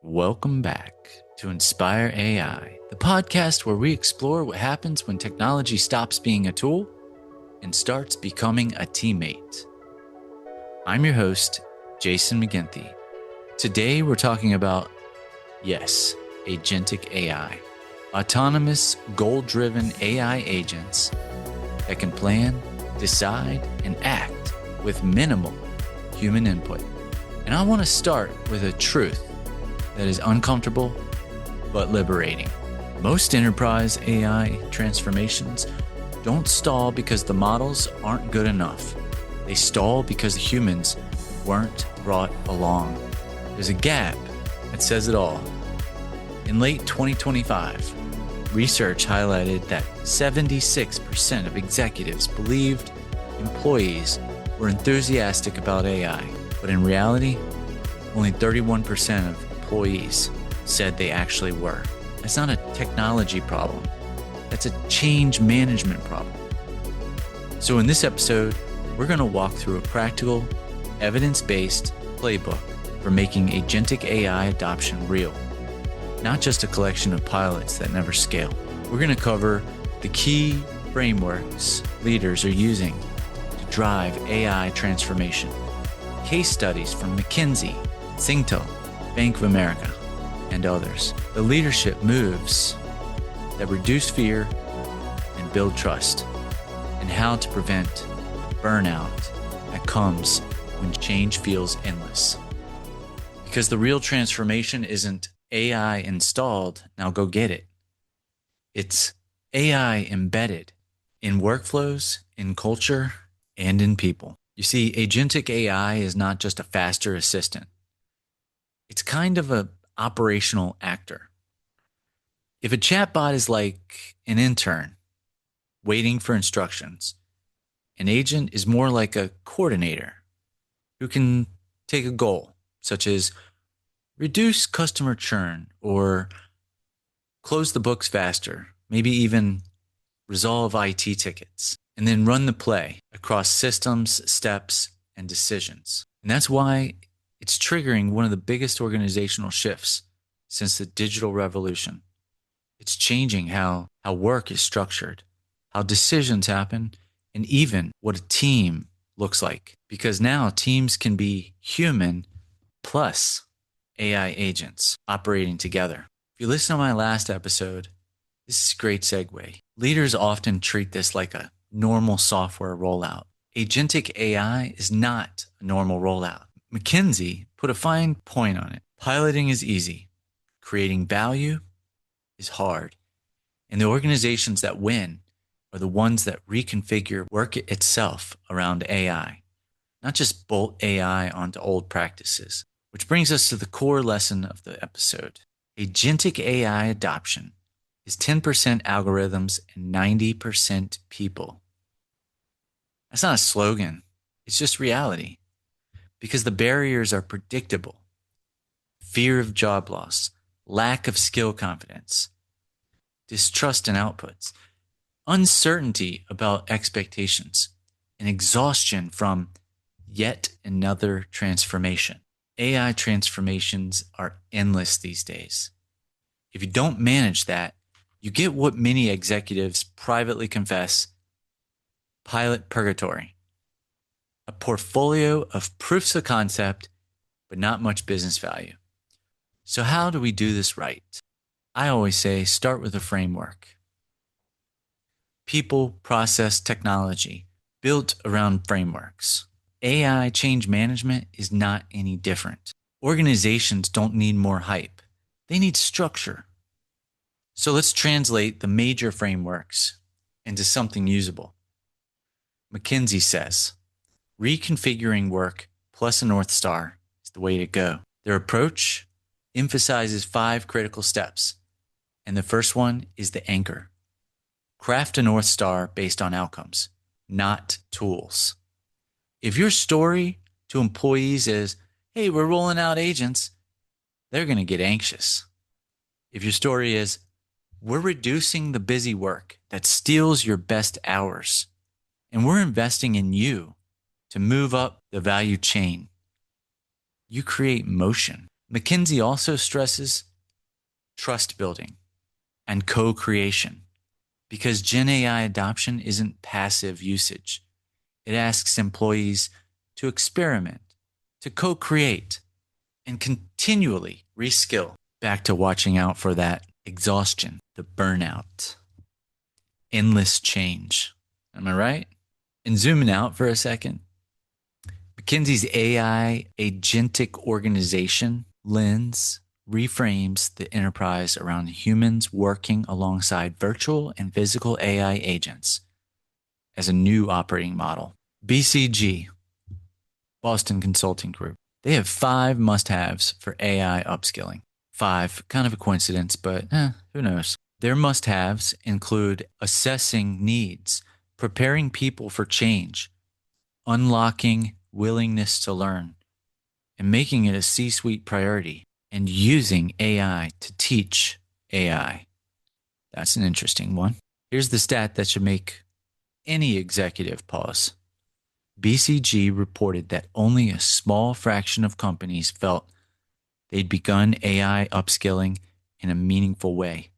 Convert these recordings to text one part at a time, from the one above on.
Welcome back to Inspire AI, the podcast where we explore what happens when technology stops being a tool and starts becoming a teammate. I'm your host, Jason McKinsey. Today we're talking about, yes, Agentic AI, autonomous, goal-driven AI agents that can plan, decide, and act with minimal human input. And I want to start with a truth that is uncomfortable but liberating. Most enterprise AI transformations don't stall because the models aren't good enough. They stall because the humans weren't brought along. There's a gap that says it all. In late 2025, research highlighted that 76% of executives believed employees were enthusiastic about AI, but in reality, only 31% of employees said they actually were. That's not a technology problem. That's a change management problem. So in this episode, we're going to walk through a practical, evidence-based playbook for making agentic AI adoption real, not just a collection of pilots that never scale. We're going to cover the key frameworks leaders are using to drive AI transformation, case studies from McKinsey, Singtel, Bank of America, and others. The leadership moves that reduce fear and build trust, and how to prevent burnout that comes when change feels endless. Because the real transformation isn't AI installed, now go get it. It's AI embedded in workflows, in culture, and in people. You see, agentic AI is not just a faster assistant. It's kind of an operational actor. If a chatbot is like an intern waiting for instructions, an agent is more like a coordinator who can take a goal, such as reduce customer churn or close the books faster, maybe even resolve IT tickets, and then run the play across systems, steps, and decisions. And that's why it's triggering one of the biggest organizational shifts since the digital revolution. It's changing how work is structured, how decisions happen, and even what a team looks like. Because now teams can be human plus AI agents operating together. If you listen to my last episode, this is a great segue. Leaders often treat this like a normal software rollout. Agentic AI is not a normal rollout. McKinsey put a fine point on it. Piloting is easy. Creating value is hard. And the organizations that win are the ones that reconfigure work itself around AI, not just bolt AI onto old practices. Which brings us to the core lesson of the episode. Agentic AI adoption is 10% algorithms and 90% people. That's not a slogan. It's just reality. Because the barriers are predictable. Fear of job loss, lack of skill confidence, distrust in outputs, uncertainty about expectations, and exhaustion from yet another transformation. AI transformations are endless these days. If you don't manage that, you get what many executives privately confess, pilot purgatory. A portfolio of proofs of concept, but not much business value. So how do we do this right? I always say start with a framework. People, process, technology, built around frameworks. AI change management is not any different. Organizations don't need more hype. They need structure. So let's translate the major frameworks into something usable. McKinsey says, reconfiguring work plus a North Star is the way to go. Their approach emphasizes 5 critical steps, and the first one is the anchor. Craft a North Star based on outcomes, not tools. If your story to employees is, hey, we're rolling out agents, they're going to get anxious. If your story is, we're reducing the busy work that steals your best hours, and we're investing in you to move up the value chain, you create motion. McKinsey also stresses trust building and co-creation because Gen AI adoption isn't passive usage. It asks employees to experiment, to co-create, and continually reskill. Back to watching out for that exhaustion, the burnout, endless change. Am I right? And zooming out for a second, McKinsey's AI agentic organization lens reframes the enterprise around humans working alongside virtual and physical AI agents as a new operating model. BCG, Boston Consulting Group, they have 5 must-haves for AI upskilling. 5, kind of a coincidence, but who knows? Their must-haves include assessing needs, preparing people for change, unlocking willingness to learn, and making it a C-suite priority, and using AI to teach AI. That's an interesting one. Here's the stat that should make any executive pause. BCG reported that only a small fraction of companies felt they'd begun AI upskilling in a meaningful way.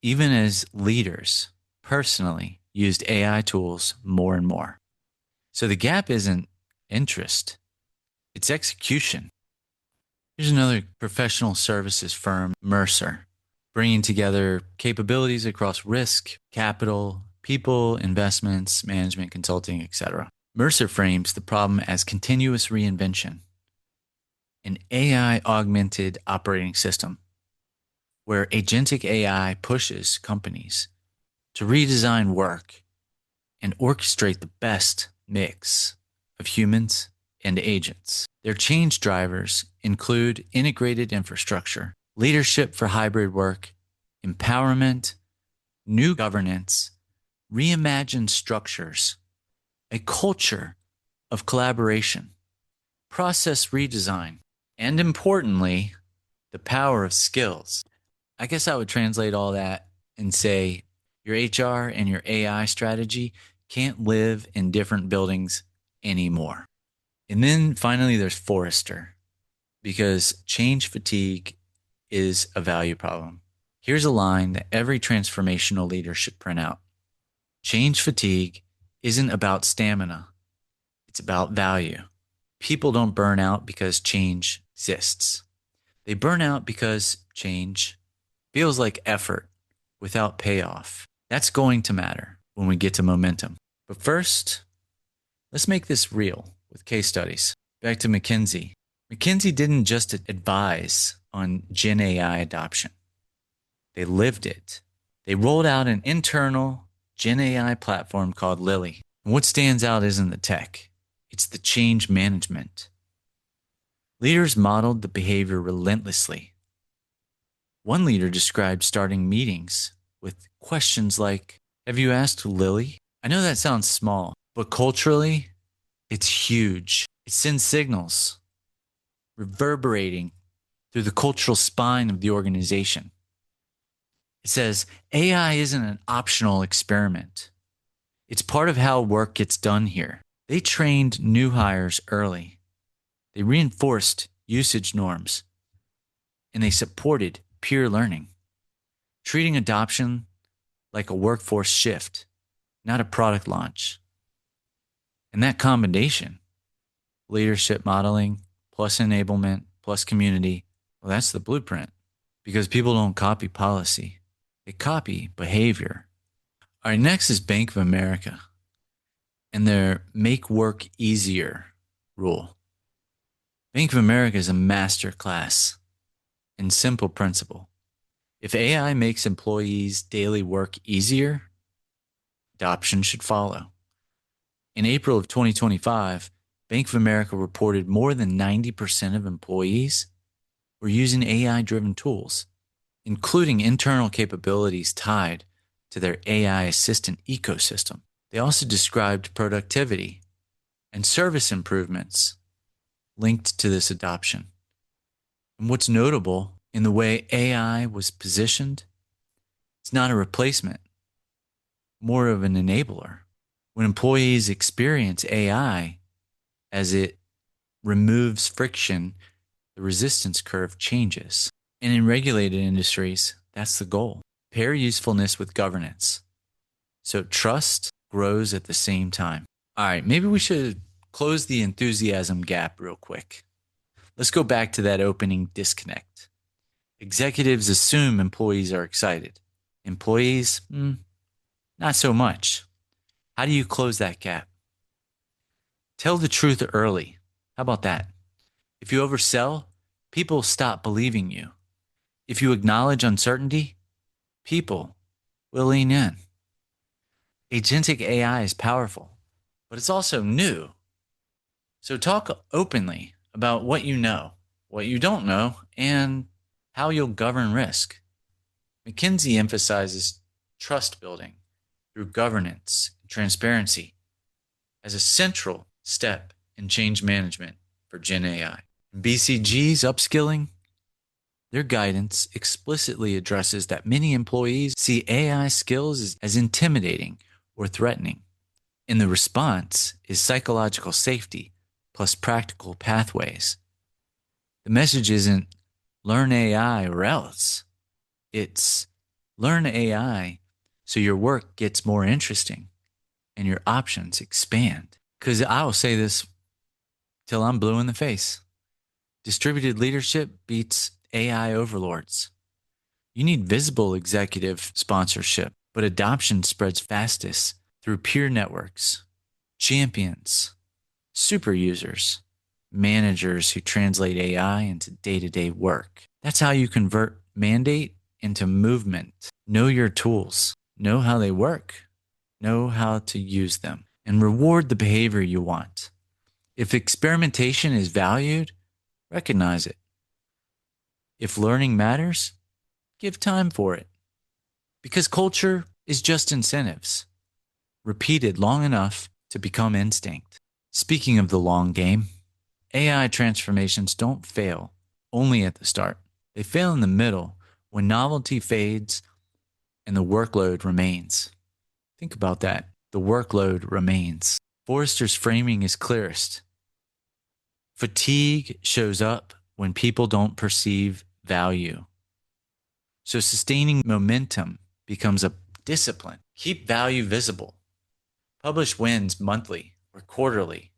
Even as leaders personally used AI tools more and more. So the gap isn't interest, it's execution. Here's another professional services firm, Mercer, bringing together capabilities across risk, capital, people, investments, management, consulting, etc. Mercer frames the problem as continuous reinvention, an AI-augmented operating system where agentic AI pushes companies to redesign work and orchestrate the best mix of humans and agents. Their change drivers include integrated infrastructure, leadership for hybrid work, empowerment, new governance, reimagined structures, a culture of collaboration, process redesign, and importantly, the power of skills. I guess I would translate all that and say your HR and your AI strategy can't live in different buildings anymore. And then finally, there's Forrester, because change fatigue is a value problem. Here's a line that every transformational leader should print out. Change fatigue isn't about stamina. It's about value. People don't burn out because change exists. They burn out because change feels like effort without payoff. That's going to matter when we get to momentum. But first, let's make this real with case studies. Back to McKinsey. McKinsey didn't just advise on Gen AI adoption. They lived it. They rolled out an internal Gen AI platform called Lily. And what stands out isn't the tech. It's the change management. Leaders modeled the behavior relentlessly. One leader described starting meetings with questions like, "Have you asked Lily?" I know that sounds small, but culturally, it's huge. It sends signals, reverberating through the cultural spine of the organization. It says, AI isn't an optional experiment. It's part of how work gets done here. They trained new hires early. They reinforced usage norms, and they supported peer learning, treating adoption like a workforce shift, not a product launch. And that combination, leadership modeling plus enablement plus community, well, that's the blueprint, because people don't copy policy. They copy behavior. All right, next is Bank of America and their make work easier rule. Bank of America is a master class in simple principle. If AI makes employees' daily work easier, adoption should follow. In April of 2025, Bank of America reported more than 90% of employees were using AI-driven tools, including internal capabilities tied to their AI assistant ecosystem. They also described productivity and service improvements linked to this adoption. And what's notable in the way AI was positioned, it's not a replacement, more of an enabler. When employees experience AI as it removes friction the resistance curve changes. And in regulated industries, that's the goal. Pair usefulness with governance, so trust grows at the same time. All right, maybe we should close the enthusiasm gap real quick. Let's go back to that opening disconnect. Executives assume employees are excited. Employees, not so much. How do you close that gap? Tell the truth early. How about that? If you oversell, people stop believing you. If you acknowledge uncertainty, people will lean in. Agentic AI is powerful, but it's also new. So talk openly about what you know, what you don't know, and how you'll govern risk. McKinsey emphasizes trust building through governance and transparency as a central step in change management for Gen AI. BCG's upskilling, their guidance explicitly addresses that many employees see AI skills as intimidating or threatening. And the response is psychological safety plus practical pathways. The message isn't learn AI or else. It's learn AI so your work gets more interesting and your options expand. Because I will say this till I'm blue in the face. Distributed leadership beats AI overlords. You need visible executive sponsorship, but adoption spreads fastest through peer networks, champions, super users, managers who translate AI into day-to-day work. That's how you convert mandate into movement. Know your tools, know how they work, know how to use them, and reward the behavior you want. If experimentation is valued, recognize it. If learning matters, give time for it. Because culture is just incentives, repeated long enough to become instinct. Speaking of the long game, AI transformations don't fail only at the start. They fail in the middle when novelty fades and the workload remains. Think about that. The workload remains. Forrester's framing is clearest. Fatigue shows up when people don't perceive value. So sustaining momentum becomes a discipline. Keep value visible. Publish wins monthly or quarterly.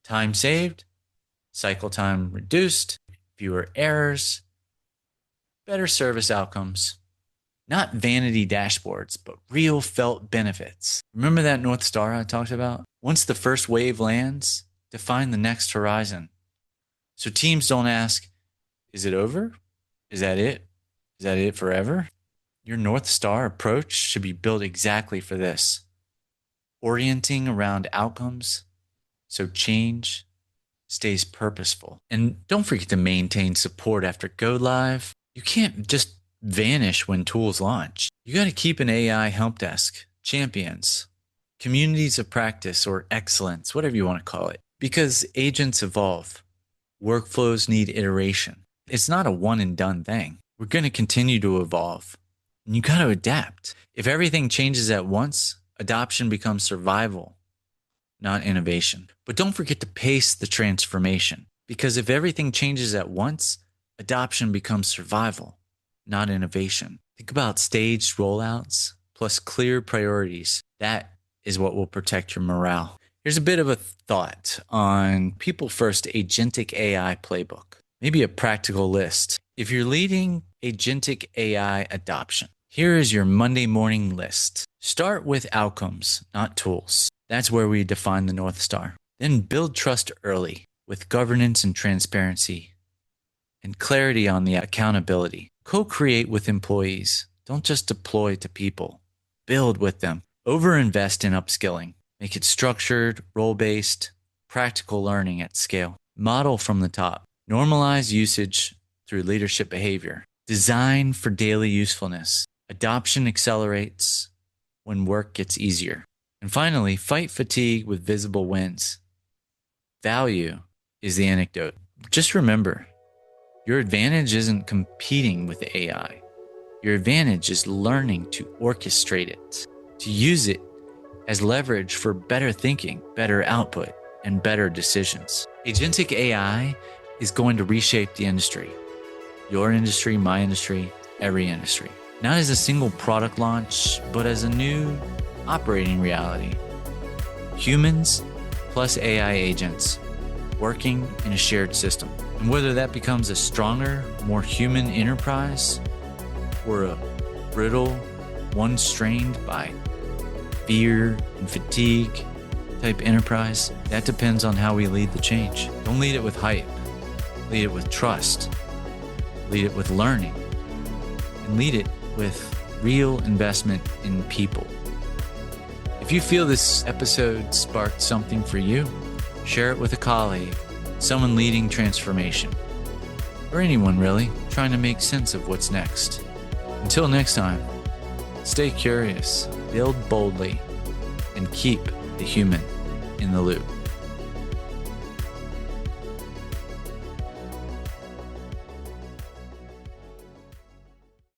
Time saved, cycle time reduced, fewer errors, better service outcomes. Not vanity dashboards, but real felt benefits. Remember that North Star I talked about? Once the first wave lands, define the next horizon. So teams don't ask, is it over? Is that it? Is that it forever? Your North Star approach should be built exactly for this. Orienting around outcomes so change stays purposeful. And don't forget to maintain support after go live. You can't just vanish when tools launch. You got to keep an AI help desk, champions, communities of practice or excellence, whatever you want to call it, because agents evolve. Workflows need iteration. It's not a one and done thing. We're going to continue to evolve, and you got to adapt. If everything changes at once, adoption becomes survival, not innovation. But don't forget to pace the transformation, because if everything changes at once, adoption becomes survival, not innovation. Think about staged rollouts plus clear priorities. That is what will protect your morale. Here's a bit of a thought on People First Agentic AI Playbook. Maybe a practical list. If you're leading Agentic AI adoption, here is your Monday morning list. Start with outcomes, not tools. That's where we define the North Star. Then build trust early with governance and transparency and clarity on the accountability. Co-create with employees. Don't just deploy to people. Build with them. Overinvest in upskilling. Make it structured, role-based, practical learning at scale. Model from the top. Normalize usage through leadership behavior. Design for daily usefulness. Adoption accelerates when work gets easier. And finally, fight fatigue with visible wins. Value is the anecdote. Just remember, your advantage isn't competing with AI. Your advantage is learning to orchestrate it, to use it as leverage for better thinking, better output, and better decisions. Agentic AI is going to reshape the industry. Your industry, my industry, every industry. Not as a single product launch, but as a new operating reality. Humans plus AI agents working in a shared system. And whether that becomes a stronger, more human enterprise or a brittle one strained by fear and fatigue type enterprise, that depends on how we lead the change. Don't lead it with hype. Lead it with trust. Lead it with learning. And lead it with real investment in people. If you feel this episode sparked something for you, share it with a colleague, someone leading transformation, or anyone really trying to make sense of what's next. Until next time, stay curious, build boldly, and keep the human in the loop.